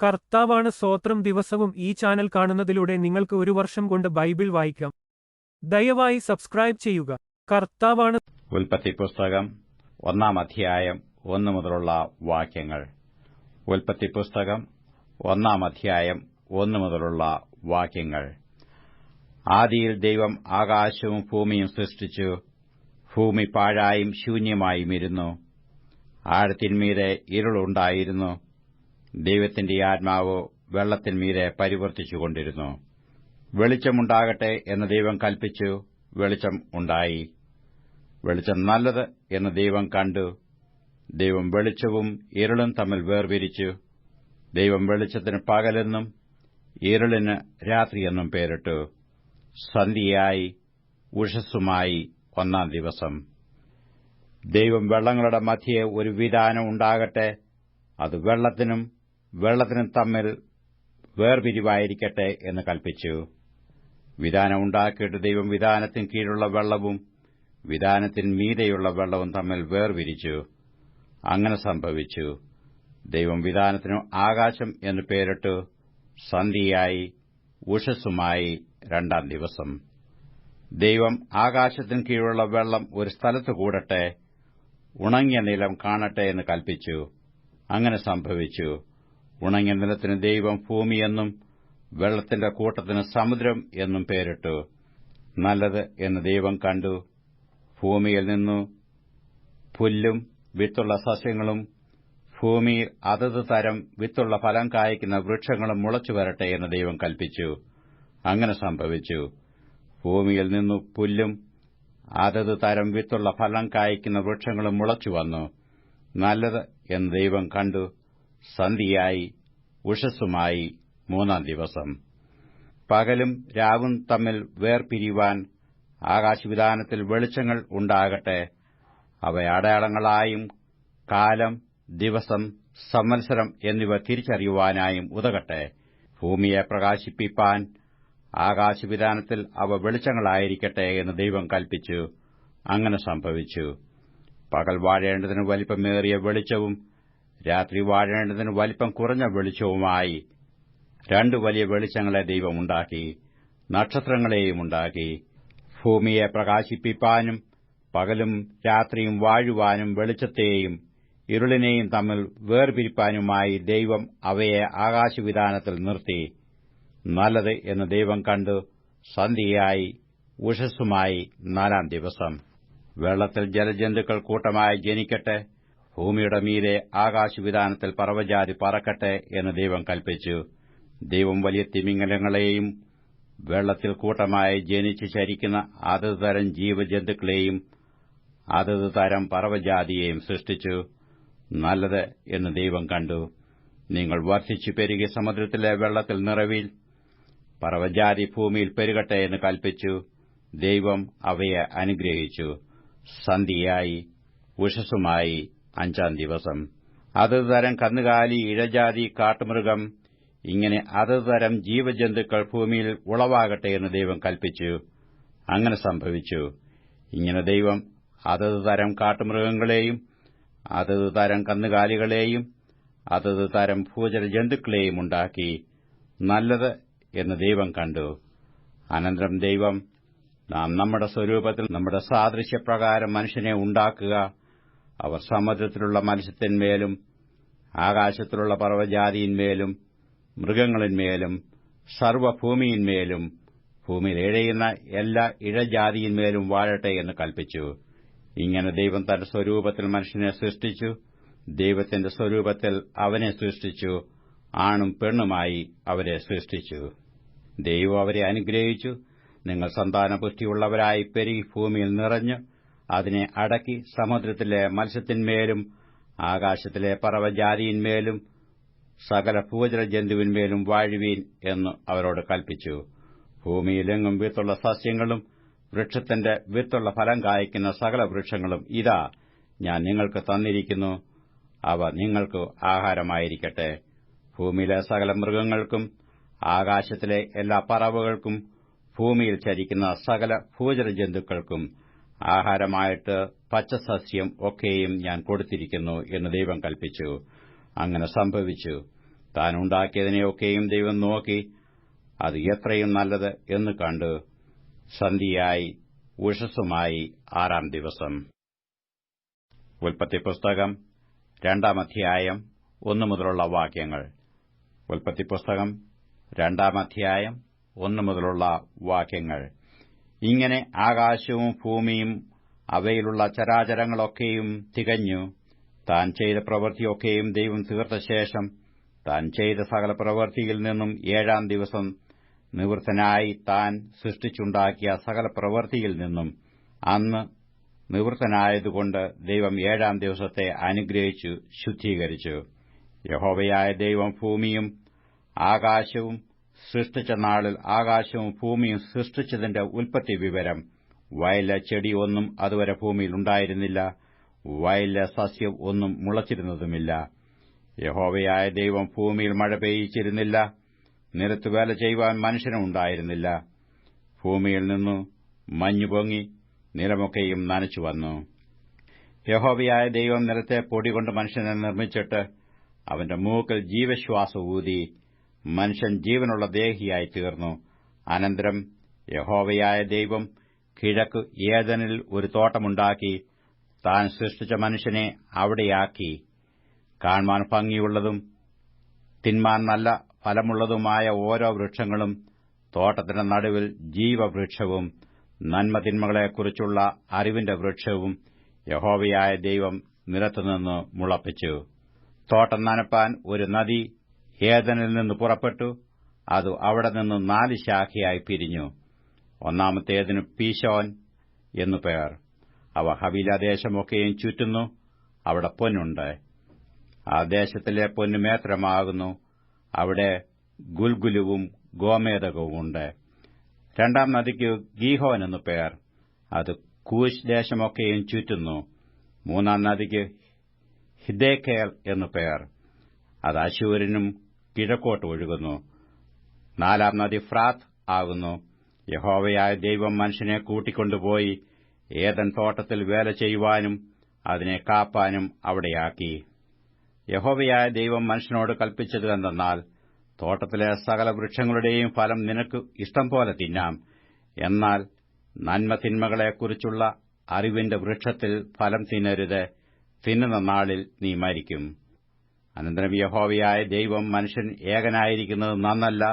കർത്താവാണ് സ്തോത്രം. ദിവസവും ഈ ചാനൽ കാണുന്നതിലൂടെ നിങ്ങൾക്ക് ഒരു വർഷം കൊണ്ട് ബൈബിൾ വായിക്കാം. ദയവായി സബ്സ്ക്രൈബ് ചെയ്യുക. കർത്താവാണ്. ഉൽപ്പത്തി പുസ്തകം 1 അധ്യായം 1 മുതലുള്ള വാക്യങ്ങൾ. ഉൽപ്പത്തി പുസ്തകം 1 അധ്യായം 1 മുതലുള്ള വാക്യങ്ങൾ. ആദിയിൽ ദൈവം ആകാശവും ഭൂമിയും സൃഷ്ടിച്ചു. ഭൂമി പാഴായും ശൂന്യമായും ഇരുന്നു. ആഴത്തിന്മീതെ ഇരുളുണ്ടായിരുന്നു. ദൈവത്തിന്റെ ആത്മാവ് വെള്ളത്തിന്മീതെ പരിവർത്തിച്ചുകൊണ്ടിരുന്നു. വെളിച്ചമുണ്ടാകട്ടെ എന്ന് ദൈവം കൽപ്പിച്ചു. വെളിച്ചം ഉണ്ടായി. വെളിച്ചം നല്ലത് എന്ന് ദൈവം കണ്ടു. ദൈവം വെളിച്ചവും ഇരുളും തമ്മിൽ വേർപിരിച്ചു. ദൈവം വെളിച്ചത്തിന് പകലെന്നും ഇരുളിന് രാത്രിയെന്നും പേരിട്ടു. സന്ധ്യയായി ഉഷസ്സുമായി 1 ദിവസം. ദൈവം വെള്ളങ്ങളുടെ മധ്യേ ഒരു വിതാനം ഉണ്ടാകട്ടെ, അത് വെള്ളത്തിനും തമ്മിൽ വേർപിരിവായിരിക്കട്ടെ എന്ന് കൽപ്പിച്ചു. വിതാനം ഉണ്ടാക്കിയിട്ട് ദൈവം വിതാനത്തിന് കീഴുള്ള വെള്ളവും വിതാനത്തിന് മീതെയുള്ള വെള്ളവും തമ്മിൽ വേർപിരിച്ചു. അങ്ങനെ സംഭവിച്ചു. ദൈവം വിതാനത്തിനു ആകാശം എന്ന് പേരിട്ടു. സന്ധ്യയായി ഉഷസ്സുമായി 2 ദിവസം. ദൈവം ആകാശത്തിന് കീഴുള്ള വെള്ളം ഒരു സ്ഥലത്ത് കൂടട്ടെ, ഉണങ്ങിയ നിലം കാണട്ടെ എന്ന് കൽപ്പിച്ചു. അങ്ങനെ സംഭവിച്ചു. ഉണങ്ങിയ നിലത്തിന് ദൈവം ഭൂമിയെന്നും വെള്ളത്തിന്റെ കൂട്ടത്തിന് സമുദ്രം എന്നും പേരിട്ടു. നല്ലത് എന്ന് ദൈവം കണ്ടു. ഭൂമിയിൽ നിന്നു പുല്ലും വിത്തുള്ള സസ്യങ്ങളും ഭൂമിയിൽ അതത് തരം വിത്തുള്ള ഫലം കായ്ക്കുന്ന വൃക്ഷങ്ങളും മുളച്ചു വരട്ടെ എന്ന് ദൈവം കൽപ്പിച്ചു. അങ്ങനെ സംഭവിച്ചു. ഭൂമിയിൽ നിന്നു പുല്ലും അതത് തരം വിത്തുള്ള ഫലം കായ്ക്കുന്ന വൃക്ഷങ്ങളും മുളച്ചുവന്നു. നല്ലത് എന്ന് ദൈവം കണ്ടു. സന്ധ്യയായി ഉഷസ്സുമായി 3 ദിവസം. പകലും രാവും തമ്മിൽ വേർപിരിവാൻ ആകാശവിതാനത്തിൽ വെളിച്ചങ്ങൾ ഉണ്ടാകട്ടെ. അവ അടയാളങ്ങളായും കാലം, ദിവസം, സംവത്സരം എന്നിവ തിരിച്ചറിയുവാനായും ഉതകട്ടെ. ഭൂമിയെ പ്രകാശിപ്പിപ്പാൻ ആകാശവിതാനത്തിൽ അവ വെളിച്ചങ്ങളായിരിക്കട്ടെ എന്ന് ദൈവം കൽപ്പിച്ചു. അങ്ങനെ സംഭവിച്ചു. പകൽ വാഴേണ്ടതിന് വലിപ്പമേറിയ വെളിച്ചവും രാത്രി വാഴേണ്ടതിന് വലിപ്പം കുറഞ്ഞ വെളിച്ചവുമായി 2 വലിയ വെളിച്ചങ്ങളെ ദൈവം ഉണ്ടാക്കി. നക്ഷത്രങ്ങളെയും ഉണ്ടാക്കി. ഭൂമിയെ പ്രകാശിപ്പിപ്പാനും പകലും രാത്രിയും വാഴുവാനും വെളിച്ചത്തെയും ഇരുളിനെയും തമ്മിൽ വേർപിരിപ്പാനുമായി ദൈവം അവയെ ആകാശവിതാനത്തിൽ നിർത്തി. നല്ലത് എന്ന് ദൈവം കണ്ടു. സന്ധ്യയായി ഉഷസ്സുമായി 4 ദിവസം. വെള്ളത്തിൽ ജലജന്തുക്കൾ കൂട്ടമായി ജനിക്കട്ടെ. ഭൂമിയുടെ മീതെ ആകാശവിതാനത്തിൽ പറവജാതി പറക്കട്ടെ എന്ന് ദൈവം കൽപ്പിച്ചു. ദൈവം വലിയ തിമിംഗലങ്ങളെയും വെള്ളത്തിൽ കൂട്ടമായി ജനിച്ച് ചരിക്കുന്ന അതത് തരം ജീവജന്തുക്കളെയും അതത് തരം പറവജാതിയെയും സൃഷ്ടിച്ചു. നല്ലത് എന്ന് ദൈവം കണ്ടു. നിങ്ങൾ വർദ്ധിച്ചു പെരുകി സമുദ്രത്തിലെ വെള്ളത്തിൽ നിറവിൽ. പറവജാതി ഭൂമിയിൽ പെരുകട്ടെ എന്ന് കൽപ്പിച്ചു. ദൈവം അവയെ അനുഗ്രഹിച്ചു. സന്ധ്യയായി ഉഷസ്സുമായി 5 ദിവസം. അതത് തരം കന്നുകാലി, ഇഴജാതി, കാട്ടുമൃഗം, ഇങ്ങനെ അതത് തരം ജീവജന്തുക്കൾ ഭൂമിയിൽ ഉളവാകട്ടെ എന്ന് ദൈവം കൽപ്പിച്ചു. അങ്ങനെ സംഭവിച്ചു. ഇങ്ങനെ ദൈവം അതത് തരം കാട്ടുമൃഗങ്ങളെയും അതത് തരം കന്നുകാലികളെയും അതത് തരം ഭൂചരജന്തുക്കളെയും ഉണ്ടാക്കി. നല്ലത് എന്ന് ദൈവം കണ്ടു. അനന്തരം ദൈവം, നാം നമ്മുടെ സ്വരൂപത്തിൽ നമ്മുടെ സാദൃശ്യപ്രകാരം മനുഷ്യനെ ഉണ്ടാക്കുക. അവർ സമുദ്രത്തിലുള്ള മത്സ്യത്തിന്മേലും ആകാശത്തിലുള്ള പറവജാതിയിന്മേലും മൃഗങ്ങളിന്മേലും സർവ്വഭൂമിയിന്മേലും ഭൂമിയിൽ ഇഴയുന്ന എല്ലാ ഇഴജാതിയിന്മേലും വാഴട്ടെ എന്ന് കൽപ്പിച്ചു. ഇങ്ങനെ ദൈവം തന്റെ സ്വരൂപത്തിൽ മനുഷ്യനെ സൃഷ്ടിച്ചു. ദൈവത്തിന്റെ സ്വരൂപത്തിൽ അവനെ സൃഷ്ടിച്ചു. ആണും പെണ്ണുമായി അവരെ സൃഷ്ടിച്ചു. ദൈവം അവരെ അനുഗ്രഹിച്ചു. നിങ്ങൾ സന്താനപുഷ്ടിയുള്ളവരായി പെരുകി ഭൂമിയിൽ നിറഞ്ഞ് അതിനെ അടക്കി സമുദ്രത്തിലെ മത്സ്യത്തിന്മേലും ആകാശത്തിലെ പറവജാതിയിന്മേലും സകല ഭൂചരജന്തുവിന്മേലും വാഴുവീൻ എന്ന് അവരോട് കൽപ്പിച്ചു. ഭൂമിയിലെങ്ങും വിത്തുള്ള സസ്യങ്ങളും വൃക്ഷത്തിന്റെ വിത്തുള്ള ഫലം കായ്ക്കുന്ന സകല വൃക്ഷങ്ങളും ഇതാ ഞാൻ നിങ്ങൾക്ക് തന്നിരിക്കുന്നു. അവ നിങ്ങൾക്ക് ആഹാരമായിരിക്കട്ടെ. ഭൂമിയിലെ സകല മൃഗങ്ങൾക്കും ആകാശത്തിലെ എല്ലാ പറവകൾക്കും ഭൂമിയിൽ ചരിക്കുന്ന സകല ഭൂചരജന്തുക്കൾക്കും ആഹാരമായിട്ട് പച്ചസസ്യം ഒക്കെയും ഞാൻ കൊടുത്തിരിക്കുന്നു എന്ന് ദൈവം കൽപ്പിച്ചു. അങ്ങനെ സംഭവിച്ചു. താൻ ഉണ്ടാക്കിയതിനെയൊക്കെയും ദൈവം നോക്കി അത് എത്രയും നല്ലത് എന്ന് കണ്ടു. സന്ധ്യയായി ഉഷസ്സുമായി 6-ാം ദിവസം. ഉൽപ്പത്തിപ്പുസ്തകം 2-ാം അധ്യായം 1 മുതലുള്ള വാക്യങ്ങൾ. ഉൽപ്പത്തിപ്പുസ്തകം 2-ാം അധ്യായം 1 മുതലുള്ള വാക്യങ്ങൾ. ഇങ്ങനെ ആകാശവും ഭൂമിയും അവയിലുള്ള ചരാചരങ്ങളൊക്കെയും തികഞ്ഞു. താൻ ചെയ്ത പ്രവൃത്തിയൊക്കെയും ദൈവം തീർത്ത ശേഷം താൻ ചെയ്ത സകല പ്രവൃത്തിയിൽ നിന്നും 7-ാം ദിവസം നിവൃത്തനായി താൻ സൃഷ്ടിച്ചുണ്ടാക്കിയ സകല പ്രവൃത്തിയിൽ നിന്നും അന്ന് നിവൃത്തനായതുകൊണ്ട് ദൈവം 7-ാം ദിവസത്തെ അനുഗ്രഹിച്ചു ശുദ്ധീകരിച്ചു. യഹോവയായ ദൈവം ഭൂമിയും ആകാശവും സൃഷ്ടിച്ച നാളിൽ ആകാശവും ഭൂമിയും സൃഷ്ടിച്ചതിന്റെ ഉൽപ്പത്തി വിവരം. വയലിലെ ചെടി ഒന്നും അതുവരെ ഭൂമിയിൽ ഉണ്ടായിരുന്നില്ല, വയലിലെ സസ്യം ഒന്നും മുളച്ചിരുന്നതുമില്ല. യഹോവയായ ദൈവം ഭൂമിയിൽ മഴ പെയ്യിച്ചിരുന്നില്ല, നിലത്ത് വേല ചെയ്യുവാൻ മനുഷ്യനും ഉണ്ടായിരുന്നില്ല. ഭൂമിയിൽ നിന്നു മഞ്ഞു പൊങ്ങി നിലമൊക്കെയും നനച്ചു വന്നു. യഹോവയായ ദൈവം നിലത്തെ പൊടികൊണ്ട് മനുഷ്യനെ നിർമ്മിച്ചിട്ട് അവന്റെ മൂക്കിൽ ജീവശ്വാസം ഊതി മനുഷ്യൻ ജീവനുള്ള ദേഹിയായി തീർന്നു. അനന്തരം യഹോവയായ ദൈവം കിഴക്ക് ഏദനിൽ ഒരു തോട്ടമുണ്ടാക്കി താൻ സൃഷ്ടിച്ച മനുഷ്യനെ അവിടെയാക്കി. കാൺമാൻ ഭംഗിയുള്ളതും തിന്മാൻ നല്ല ഫലമുള്ളതുമായ ഓരോ വൃക്ഷങ്ങളും തോട്ടത്തിന്റെ നടുവിൽ ജീവവൃക്ഷവും നന്മതിന്മകളെക്കുറിച്ചുള്ള അറിവിന്റെ വൃക്ഷവും യഹോവയായ ദൈവം നിലത്തുനിന്ന് മുളപ്പിച്ചു. തോട്ടം നനപ്പാൻ ഒരു നദി ഏദനിൽ നിന്ന് പുറപ്പെട്ടു. അത് അവിടെ നിന്ന് 4 ശാഖയായി പിരിഞ്ഞു. ഒന്നാമത്തേതിന് പീശോൻ എന്നു പേർ. അവ ഹവീലദേശമൊക്കെയും ചുറ്റുന്നു. അവിടെ പൊന്നുണ്ട്. ആ ദേശത്തിലെ പൊന്ന് മേത്രമാകുന്നു. അവിടെ ഗുൽഗുലുവും ഗോമേദകവുമുണ്ട്. 2-ാം നദിക്ക് ഗീഹോൻ എന്നു പേർ. അത് കൂശ് ദേശമൊക്കെയും ചുറ്റുന്നു. 3-ാം നദിക്ക് ഹിദ്ദേക്കേൽ എന്നു പേർ. അത് അശ്ശൂരിനും കിഴക്കോട്ട് ഒഴുകുന്നു. 4-ാം നദി ഫ്രാത്ത് ആകുന്നു. യഹോവയായ ദൈവം മനുഷ്യനെ കൂട്ടിക്കൊണ്ടുപോയി ഏദൻ തോട്ടത്തിൽ വേല ചെയ്യുവാനും അതിനെ കാപ്പാനും അവിടെയാക്കി. യഹോവയായ ദൈവം മനുഷ്യനോട് കൽപ്പിച്ചത് എന്തെന്നാൽ, തോട്ടത്തിലെ സകല വൃക്ഷങ്ങളുടെയും ഫലം നിനക്ക് ഇഷ്ടം പോലെ തിന്നാം, എന്നാൽ നന്മതിന്മകളെക്കുറിച്ചുള്ള അറിവിന്റെ വൃക്ഷത്തിൽ ഫലം തിന്നരുത്, തിന്നുന്ന നാളിൽ നീ മരിക്കും. അനന്തരം യഹോവയായ ദൈവം മനുഷ്യൻ ഏകനായിരിക്കുന്നത് നന്നല്ല,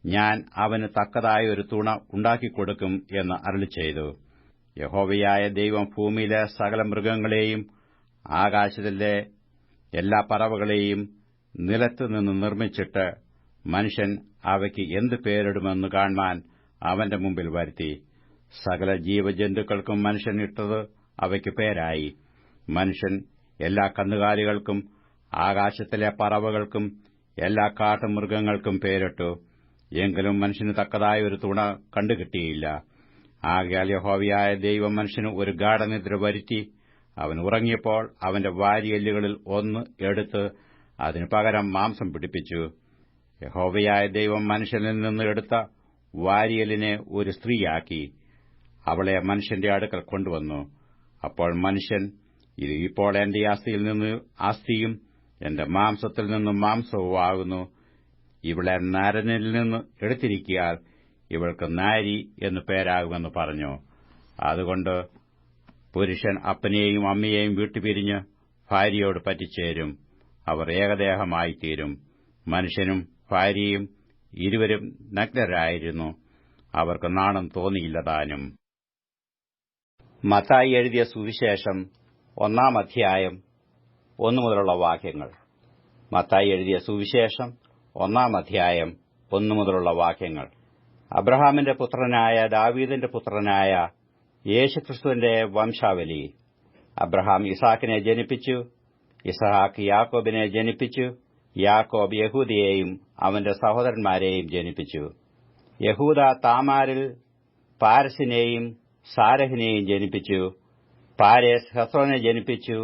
ഞാൻ അവന് തക്കതായ ഒരു തുണ ഉണ്ടാക്കിക്കൊടുക്കും എന്ന് അരുളിച്ചെയ്തു. യഹോവയായ ദൈവം ഭൂമിയിലെ സകല മൃഗങ്ങളെയും ആകാശത്തിലെ എല്ലാ പറവകളെയും നിലത്തുനിന്ന് നിർമ്മിച്ചിട്ട് മനുഷ്യൻ അവയ്ക്ക് എന്ത് പേരിടുമെന്ന് കാൺമാൻ അവന്റെ മുമ്പിൽ വരുത്തി. സകല ജീവജന്തുക്കൾക്കും മനുഷ്യൻ ഇട്ടത് അവയ്ക്ക് പേരായി. മനുഷ്യൻ എല്ലാ കന്നുകാലികൾക്കും ആകാശത്തിലെ പറവകൾക്കും എല്ലാ കാട്ടുമൃഗങ്ങൾക്കും പേരിട്ടു. എങ്കിലും മനുഷ്യന് തക്കതായ ഒരു തുണ കണ്ടുകിട്ടിയില്ല. ആകയാൽ യഹോവയായ ദൈവം മനുഷ്യന് ഒരു ഗാഢനിദ്ര വരുത്തി. അവൻ ഉറങ്ങിയപ്പോൾ അവന്റെ വാരിയെല്ലുകളിൽ ഒന്ന് എടുത്ത് അതിനു പകരം മാംസം പിടിപ്പിച്ചു. യഹോവയായ ദൈവം മനുഷ്യനിൽ നിന്ന് എടുത്ത വാരിയെല്ലിനെ ഒരു സ്ത്രീയാക്കി അവളെ മനുഷ്യന്റെ അടുക്കൽ കൊണ്ടുവന്നു. അപ്പോൾ മനുഷ്യൻ, ഇത് ഇപ്പോൾ എന്റെ അസ്ഥിയിൽ നിന്ന് അസ്ഥിയും എന്റെ മാംസത്തിൽ നിന്ന് മാംസവും ആകുന്നു. ഇവളെ നരനിൽ നിന്ന് എടുത്തിരിക്കിയാൽ ഇവൾക്ക് നാരി എന്നു പേരാകുമെന്ന് പറഞ്ഞു. അതുകൊണ്ട് പുരുഷൻ അപ്പനെയും അമ്മയെയും വിട്ടുപിരിഞ്ഞ് ഭാര്യയോട് പറ്റിച്ചേരും, അവർ ഏകദേഹമായിത്തീരും. മനുഷ്യനും ഭാര്യയും ഇരുവരും നഗ്നരായിരുന്നു, അവർക്ക് നാണം തോന്നിയില്ലതാനും. മത്തായി എഴുതിയ സുവിശേഷം 1-ാം അധ്യായം 1 മുതലുള്ള വാക്യങ്ങൾ. മത്തായി എഴുതിയ സുവിശേഷം 1-ാം അധ്യായം 1 മുതലുള്ള വാക്യങ്ങൾ. അബ്രഹാമിന്റെ പുത്രനായ ദാവീദിന്റെ പുത്രനായ യേശുക്രിസ്തുവിന്റെ വംശാവലി. അബ്രഹാം ഇസാക്കിനെ ജനിപ്പിച്ചു, ഇസഹാക്ക് യാക്കോബിനെ ജനിപ്പിച്ചു, യാക്കോബ് യഹൂദയെയും അവന്റെ സഹോദരന്മാരെയും ജനിപ്പിച്ചു. യഹൂദ താമാരിൽ പാരസിനെയും സാരഹിനെയും ജനിപ്പിച്ചു. പാരേസ് ഹെസ്രോനെ ജനിപ്പിച്ചു.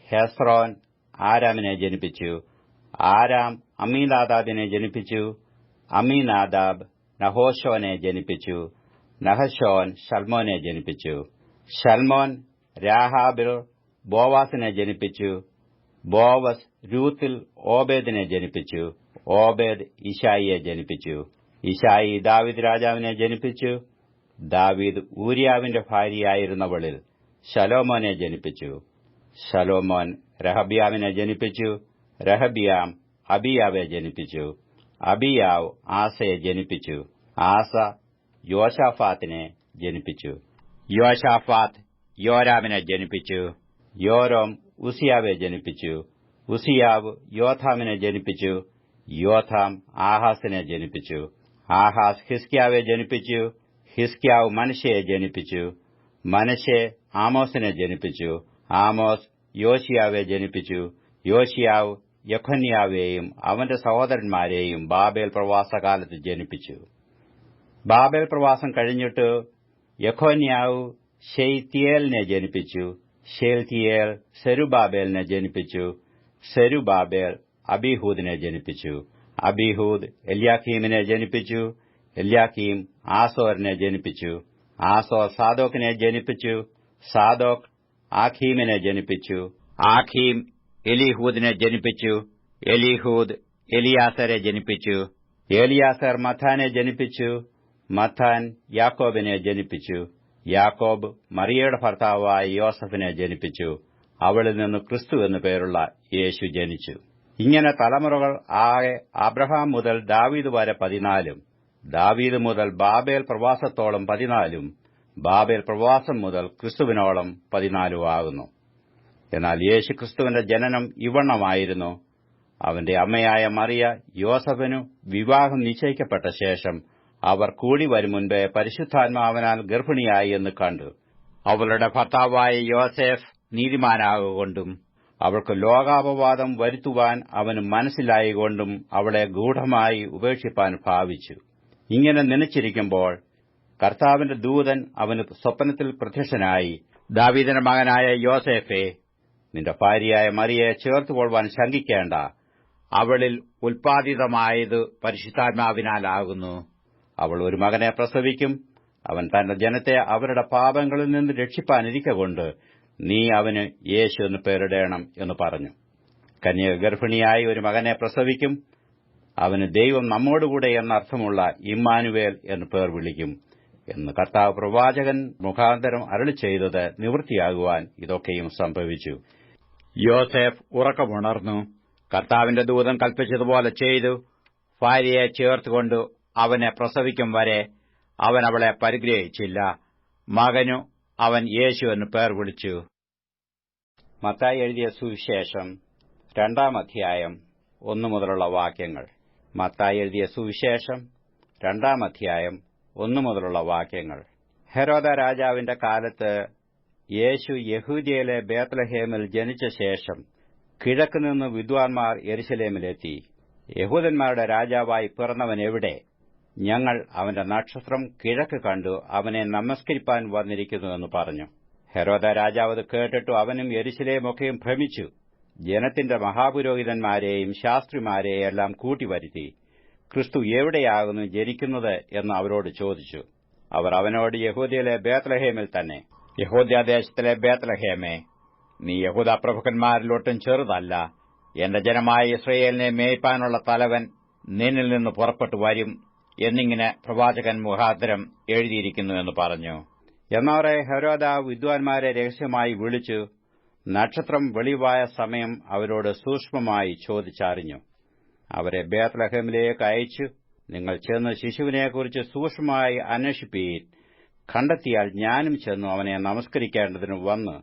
ഹെസ്രോൻ ആരാമിനെ ജനിപ്പിച്ചു. ആരാം അമ്മീനാദാബിനെ ജനിപ്പിച്ചു. അമ്മീനാദാബ് നഹോശോനെ ജനിപ്പിച്ചു. നഹശോൻ ശൽമോനെ ജനിപ്പിച്ചു. ശൽമോൻ രാഹാബിൽ ബോവാസിനെ ജനിപ്പിച്ചു. ബോവസ് രൂത്തിൽ ഓബേദിനെ ജനിപ്പിച്ചു. ഓബേദ് ഇശായിയെ ജനിപ്പിച്ചു. ഇശായി ദാവീദ് രാജാവിനെ ജനിപ്പിച്ചു. ദാവീദ് ഊരിയാവിന്റെ ഭാര്യയായിരുന്നവളിൽ ശലോമോനെ ജനിപ്പിച്ചു. ശലോമോൻ രഹബ്യാവിനെ ജനിപ്പിച്ചു. രഹബ്യാം അബിയാവെ ജനിപ്പിച്ചു. അബിയാവ് ആസയെ ജനിപ്പിച്ചു. ആസ യോശാഫാത്തിനെ ജനിപ്പിച്ചു. യോശാഫാത്ത് യോരാമിനെ ജനിപ്പിച്ചു. യോരോം ഉസിയാവെ ജനിപ്പിച്ചു. ഉസിയാവ് യോഥാമിനെ ജനിപ്പിച്ചു. യോഥാം ആഹാസിനെ ജനിപ്പിച്ചു. ആഹാസ് ഹിസ്കിയാവെ ജനിപ്പിച്ചു. ഹിസ്കിയാവ് മനശ്ശയെ ജനിപ്പിച്ചു. മനശ്ശെ ആമോസിനെ ജനിപ്പിച്ചു. ആമോസ് യോശിയാവെ ജനിപ്പിച്ചു. യോശിയാവ് യെഖൊന്യാവെയും അവന്റെ സഹോദരന്മാരെയും ബാബേൽ പ്രവാസകാലത്ത് ജനിപ്പിച്ചു. ബാബേൽ പ്രവാസം കഴിഞ്ഞിട്ട് യെഖൊന്യാവ് ശെയൽതീയേലിനെ ജനിപ്പിച്ചു. ശെയൽതീയേൽ സെരുബാബേലിനെ ജനിപ്പിച്ചു. സെരുബാബേൽ അബീഹൂദിനെ ജനിപ്പിച്ചു. അബീഹൂദ് എല്യാക്കീമിനെ ജനിപ്പിച്ചു. എല്യാക്കീം ആസോരിനെ ജനിപ്പിച്ചു. ആസോർ സാദോക്കിനെ ജനിപ്പിച്ചു. സാദോക്ക് ആഖീമിനെ ജനിപ്പിച്ചു. ആഖീം എലീഹൂദിനെ ജനിപ്പിച്ചു. എലീഹൂദ് എലിയാസരെ ജനിപ്പിച്ചു. എലിയാസർ മത്താനെ ജനിപ്പിച്ചു. മത്താൻ യാക്കോബിനെ ജനിപ്പിച്ചു. യാക്കോബ് മറിയയുടെ ഭർത്താവായ യോസഫിനെ ജനിപ്പിച്ചു. അവളിൽ നിന്ന് ക്രിസ്തു എന്നു പേരുള്ള യേശു ജനിച്ചു. ഇങ്ങനെ തലമുറകൾ ആകെ അബ്രഹാം മുതൽ ദാവീദ് വരെ 14, ദാവീദ് മുതൽ ബാബേൽ പ്രവാസത്തോളം 14, ബാബേൽ പ്രവാസം മുതൽ ക്രിസ്തുവിനോളം 14 ആകുന്നു. എന്നാൽ യേശു ക്രിസ്തുവിന്റെ ജനനം ഇവണ്ണമായിരുന്നു. അവന്റെ അമ്മയായ മറിയ യോസഫിനു വിവാഹം നിശ്ചയിക്കപ്പെട്ട ശേഷം അവർ കൂടി വരും മുൻപേ പരിശുദ്ധാത്മാവിനാൽ ഗർഭിണിയായി എന്ന് കണ്ടു. അവളുടെ ഭർത്താവായ യോസേഫ് നീതിമാനാകൊണ്ടും അവൾക്ക് ലോകാപവാദം വരുത്തുവാൻ അവന് മനസ്സിലായിക്കൊണ്ടും അവളെ ഗൂഢമായി ഉപേക്ഷിപ്പാൻ ഭാവിച്ചു. ഇങ്ങനെ നനച്ചിരിക്കുമ്പോൾ കർത്താവിന്റെ ദൂതൻ അവന് സ്വപ്നത്തിൽ പ്രത്യക്ഷനായി, ദാവീദിന്റെ മകനായ യോസേഫേ, നിന്റെ ഭാര്യയായ മറിയയെ ചേർത്തുകൊള്ളുവാൻ ശങ്കിക്കേണ്ട. അവളിൽ ഉൽപ്പാദിതമായത് പരിശുദ്ധാത്മാവിനാലാകുന്നു. അവൾ ഒരു മകനെ പ്രസവിക്കും. അവൻ തന്റെ ജനത്തെ അവരുടെ പാപങ്ങളിൽ നിന്ന് രക്ഷിപ്പാനിരിക്കൊണ്ട് നീ അവന് യേശു എന്ന് പേരിടേണം എന്ന് പറഞ്ഞു. കന്യക ഗർഭിണിയായി ഒരു മകനെ പ്രസവിക്കും. അവന് ദൈവം നമ്മോടുകൂടെ എന്നർത്ഥമുള്ള ഇമ്മാനുവേൽ എന്ന് പേർ വിളിക്കും എന്ന് കർത്താവ് പ്രവാചകൻ മുഖാന്തരം അരുളിച്ചെയ്തത് നിവൃത്തിയാകുവാൻ ഇതൊക്കെയും സംഭവിച്ചു. യോസേഫ് ഉറക്കമുണർന്നു. കർത്താവിന്റെ ദൂതൻ കൽപ്പിച്ചതുപോലെ ചെയ്തു. ഭാര്യയെ ചേർത്തുകൊണ്ട് അവനെ പ്രസവിക്കും വരെ അവൻ അവളെ പരിഗ്രഹിച്ചില്ല. മകനു അവൻ യേശു എന്ന് പേർ വിളിച്ചു. മത്തായി എഴുതിയ സുവിശേഷം 2-ാം അധ്യായം 1 മുതലുള്ള വാക്യങ്ങൾ. മത്തായി എഴുതിയ സുവിശേഷം 2-ാം അധ്യായം 1 മുതലുള്ള വാക്യങ്ങൾ. ഹെരോദ രാജാവിന്റെ കാലത്ത് യേശു യഹൂദ്യയിലെ ബേത്ലഹേമിൽ ജനിച്ച ശേഷം കിഴക്കുനിന്ന് വിദ്വാൻമാർ യെരുശലേമിലെത്തി. യഹൂദന്മാരുടെ രാജാവായി പിറന്നവൻ എവിടെ? ഞങ്ങൾ അവന്റെ നക്ഷത്രം കിഴക്ക് കണ്ടു അവനെ നമസ്കരിപ്പാൻ വന്നിരിക്കുന്നുവെന്ന് പറഞ്ഞു. ഹെരോദ രാജാവ് അത് കേട്ടിട്ടു അവനും യെരുശലേമൊക്കെയും ഭ്രമിച്ചു. ജനത്തിന്റെ മഹാപുരോഹിതന്മാരെയും ശാസ്ത്രിമാരെയും എല്ലാം കൂട്ടിവരുത്തി, ക്രിസ്തു എവിടെയാകുന്നു ജനിക്കുന്നത് എന്ന് അവരോട് ചോദിച്ചു. അവർ അവനോട്, യഹൂദയിലെ ബേത്ലഹേമിൽ തന്നെ. യഹൂദ്യദേശത്തിലെ ബേത്ലഹേമേ, നീ യഹൂദ പ്രഭുക്കന്മാരിലൊട്ടും ചെറുതല്ല. എന്റെ ജനമായ ഇസ്രയേലിനെ മേയ്പ്പാനുള്ള തലവൻ നിന്നിൽ നിന്ന് പുറപ്പെട്ടു വരും എന്നിങ്ങനെ പ്രവാചകൻ മുഖാന്തരം എഴുതിയിരിക്കുന്നു എന്ന് പറഞ്ഞു. എന്നാൽ ഹെരോദ വിദ്വാൻമാരെ രഹസ്യമായി വിളിച്ചു നക്ഷത്രം വെളിവായ സമയം അവരോട് സൂക്ഷ്മമായി ചോദിച്ചറിഞ്ഞു. അവരെ ബേത്ലഹേമിലേക്ക് അയച്ചു, നിങ്ങൾ ചെന്ന് ശിശുവിനെക്കുറിച്ച് സൂക്ഷ്മമായി അന്വേഷിപ്പീൻ. കണ്ടെത്തിയാൽ ഞാനും ചെന്നു അവനെ നമസ്കരിക്കേണ്ടതിന് വന്ന്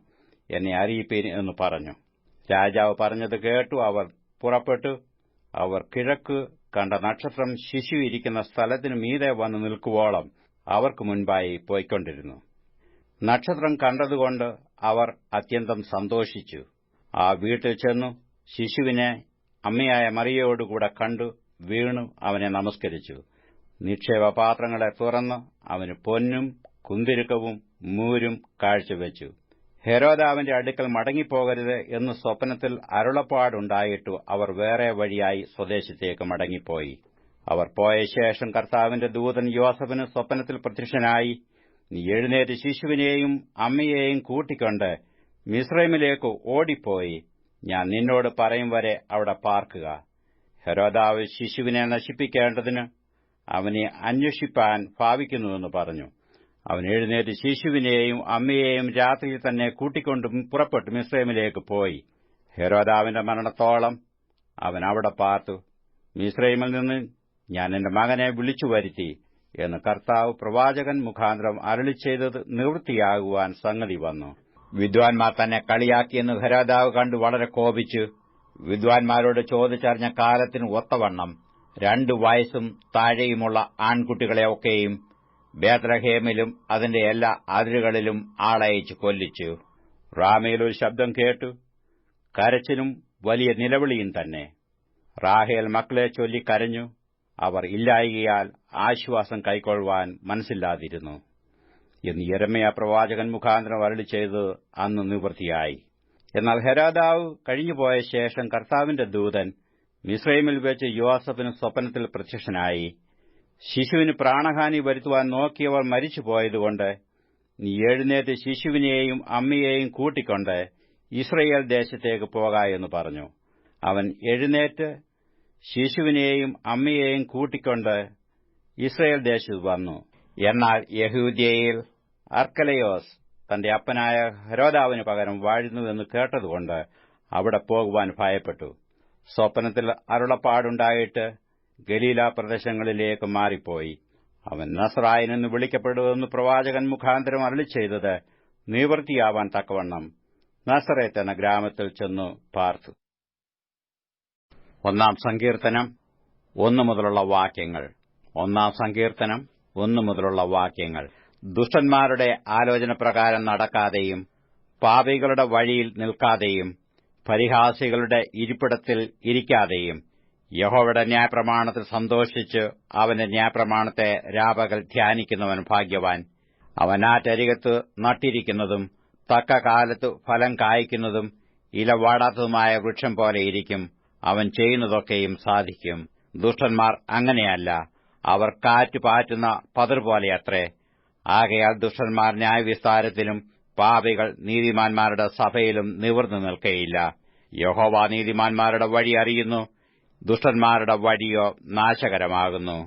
എന്നെ അറിയിപ്പീൻ എന്ന് പറഞ്ഞു. രാജാവ് പറഞ്ഞത് കേട്ടു അവർ പുറപ്പെട്ടു. അവർ കിഴക്ക് കണ്ട നക്ഷത്രം ശിശു ഇരിക്കുന്ന സ്ഥലത്തിനു മീതെ വന്ന് നിൽക്കുവോളം അവർക്ക് മുൻപായി പോയിക്കൊണ്ടിരുന്നു. നക്ഷത്രം കണ്ടതുകൊണ്ട് അവർ അത്യന്തം സന്തോഷിച്ചു. ആ വീട്ടിൽ ചെന്നു ശിശുവിനെ അമ്മയായ മറിയയോടുകൂടെ കണ്ടു വീണു അവനെ നമസ്കരിച്ചു. നിക്ഷേപപാത്രങ്ങളെ തുറന്ന് അവന് പൊന്നും കുന്തിരുക്കവും മൂരും കാഴ്ചവെച്ചു. ഹെരോദാവിന്റെ അടുക്കൽ മടങ്ങിപ്പോകരുത് എന്ന് സ്വപ്നത്തിൽ അരുളപ്പാടുണ്ടായിട്ടു അവർ വേറെ വഴിയായി സ്വദേശത്തേക്ക് മടങ്ങിപ്പോയി. അവർ പോയ ശേഷം കർത്താവിന്റെ ദൂതൻ യോസഫിന് സ്വപ്നത്തിൽ പ്രത്യക്ഷനായി, നീ എഴുന്നേറ്റ് ശിശുവിനെയും അമ്മയെയും കൂട്ടിക്കൊണ്ട് മിസ്രൈമിലേക്ക് ഓടിപ്പോയി ഞാൻ നിന്നോട് പറയും വരെ അവിടെ പാർക്കുക. ഹെരോദാവ് ശിശുവിനെ നശിപ്പിക്കേണ്ടതിന് അവനെ അന്വേഷിപ്പാൻ ഭാവിക്കുന്നുവെന്ന് പറഞ്ഞു. അവൻ എഴുന്നേറ്റ് ശിശുവിനെയും അമ്മയെയും രാത്രിയിൽ തന്നെ കൂട്ടിക്കൊണ്ടും പുറപ്പെട്ടു മിസ്രൈമിലേക്ക് പോയി. ഹെരോദാവിന്റെ മരണത്തോളം അവൻ അവിടെ പാർത്തു. മിസ്രൈമിൽ നിന്ന് ഞാൻ എന്റെ മകനെ വിളിച്ചു വരുത്തി എന്ന് കർത്താവ് പ്രവാചകൻ മുഖാന്തരം അരുളിച്ചെയ്തത് നിവൃത്തിയാകുവാൻ സംഗതി വന്നു. വിദ്വാൻമാർ തന്നെ കളിയാക്കിയെന്ന് ഹെരോദാവ് കണ്ടു വളരെ കോപിച്ചു. വിദ്വാൻമാരോട് ചോദിച്ചറിഞ്ഞ കാലത്തിന് ഒത്തവണ്ണം 2 വയസ്സും താഴെയുമുള്ള ആൺകുട്ടികളെയൊക്കെയും ബേത്ലഹേമിലും അതിന്റെ എല്ലാ അതിരുകളിലും ആളയച്ച് കൊല്ലിച്ചു. റാമയിൽ ഒരു ശബ്ദം കേട്ടു, കരച്ചിലും വലിയ നിലവിളിയും തന്നെ. റാഹേൽ മക്കളെ ചൊല്ലി കരഞ്ഞു. അവർ ഇല്ലായ്കയാൽ ആശ്വാസം കൈക്കൊള്ളുവാൻ മനസ്സില്ലാതിരുന്നു എന്ന് യെരമ്യാ പ്രവാചകൻ മുഖാന്തരം അരുളിച്ചെയ്തത് അന്ന് നിവൃത്തിയായി. എന്നാൽ ഹെരോദാവ് കഴിഞ്ഞുപോയ ശേഷം കർത്താവിന്റെ ദൂതൻ മിസ്രൈമിൽ വെച്ച് യോസഫിന് സ്വപ്നത്തിൽ പ്രത്യക്ഷനായി. ശിശുവിന് പ്രാണഹാനി വരുത്തുവാൻ നോക്കിയവർ മരിച്ചുപോയതുകൊണ്ട് നീ എഴുന്നേറ്റ് ശിശുവിനെയും അമ്മയെയും കൂട്ടിക്കൊണ്ട് ഇസ്രയേൽ ദേശത്തേക്ക് പോക എന്ന് പറഞ്ഞു. അവൻ എഴുന്നേറ്റ് ശിശുവിനെയും അമ്മയെയും കൂട്ടിക്കൊണ്ട് ഇസ്രയേൽ ദേശത്ത് വന്നു. എന്നാൽ യഹൂദ്യയിൽ അർക്കലയോസ് തന്റെ അപ്പനായ ഹെരോദാവിന് പകരം വാഴുന്നുവെന്ന് കേട്ടതുകൊണ്ട് അവിടെ പോകുവാൻ ഭയപ്പെട്ടു. സ്വപ്നത്തിൽ അരുളപ്പാടുണ്ടായിട്ട് ഗലീല പ്രദേശങ്ങളിലേക്ക് മാറിപ്പോയി. അവൻ നസ്രായനെന്ന് വിളിക്കപ്പെടുമെന്ന് പ്രവാചകൻ മുഖാന്തരം അരുളിച്ചെയ്തത് നിവൃത്തിയാവാൻ തക്കവണ്ണം നസറേത്ത് എന്ന ഗ്രാമത്തിൽ ചെന്നു പാർത്തു. 1 സങ്കീർത്തനം 1 മുതലുള്ള വാക്യങ്ങൾ. 1 സങ്കീർത്തനം 1 മുതലുള്ള വാക്യങ്ങൾ. ദുഷ്ടന്മാരുടെ ആലോചന പ്രകാരം നടക്കാതെയും പാപികളുടെ വഴിയിൽ നിൽക്കാതെയും പരിഹാസികളുടെ ഇരിപ്പിടത്തിൽ ഇരിക്കാതെയും യഹോവയുടെ ന്യായപ്രമാണത്തിൽ സന്തോഷിച്ച് അവന്റെ ന്യായപ്രമാണത്തെ രാപകൽ ധ്യാനിക്കുന്നവൻ ഭാഗ്യവാൻ. അവൻ ആറ്റരികത്ത് നട്ടിരിക്കുന്നതും തക്ക കാലത്ത് ഫലം കായ്ക്കുന്നതും ഇല വാടാത്തതുമായ വൃക്ഷം പോലെ ഇരിക്കും. അവൻ ചെയ്യുന്നതൊക്കെയും സാധിക്കും. ദുഷ്ടന്മാർ അങ്ങനെയല്ല, അവർ കാറ്റ് പാറ്റുന്ന പതിർ പോലെയത്രേ. ആകയാൽ ദുഷ്ടന്മാർ ന്യായവിസ്താരത്തിലും പാപികൾ നീതിമാന്മാരുടെ സഭയിലും നിവർന്നു നിൽക്കയില്ല. യഹോവ നീതിമാന്മാരുടെ വഴി അറിയുന്നു, ദുഷ്ടന്മാരുടെ വഴിയോ നാശകരമാകുന്നു.